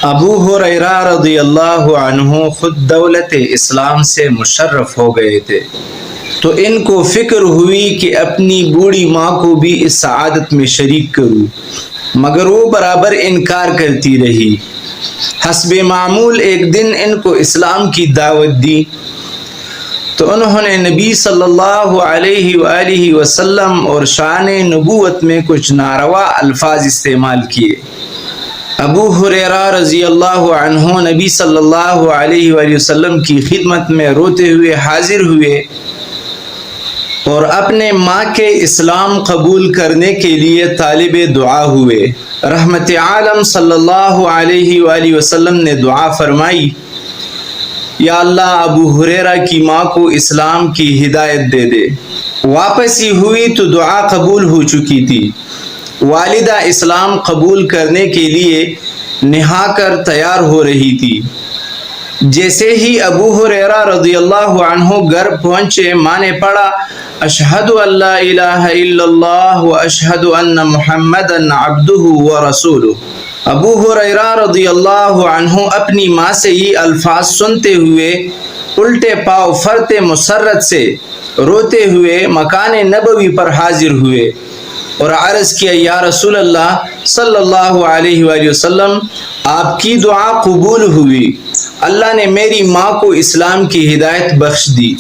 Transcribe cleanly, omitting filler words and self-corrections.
ابو ہریرہ رضی اللہ عنہ خود دولت اسلام سے مشرف ہو گئے تھے، تو ان کو فکر ہوئی کہ اپنی بوڑھی ماں کو بھی اس سعادت میں شریک کروں، مگر وہ برابر انکار کرتی رہی۔ حسب معمول ایک دن ان کو اسلام کی دعوت دی تو انہوں نے نبی صلی اللہ علیہ وآلہ وسلم اور شان نبوت میں کچھ ناروا الفاظ استعمال کیے۔ ابو ہریرہ رضی اللہ عنہ نبی صلی اللہ علیہ وآلہ وسلم کی خدمت میں روتے ہوئے حاضر ہوئے اور اپنے ماں کے اسلام قبول کرنے کے لیے طالب دعا ہوئے۔ رحمت عالم صلی اللہ علیہ وآلہ وسلم نے دعا فرمائی، یا اللہ ابو ہریرہ کی ماں کو اسلام کی ہدایت دے دے۔ واپس ہی ہوئی تو دعا قبول ہو چکی تھی۔ والدہ اسلام قبول کرنے کے لیے نہا کر تیار ہو رہی تھی۔ جیسے ہی ابو ہریرہ رضی اللہ عنہ گھر پہنچے، ماں نے پڑھا، اشہد ان لا الہ الا اللہ و اشہد ان محمدا عبدہ و رسولہ۔ ابو ہریرہ رضی اللہ عنہ اپنی ماں سے یہ الفاظ سنتے ہوئے الٹے پاؤں فرتے مسرت سے روتے ہوئے مکان نبوی پر حاضر ہوئے اور عرض کیا، یا رسول اللہ صلی اللہ علیہ وآلہ وسلم، آپ کی دعا قبول ہوئی، اللہ نے میری ماں کو اسلام کی ہدایت بخش دی۔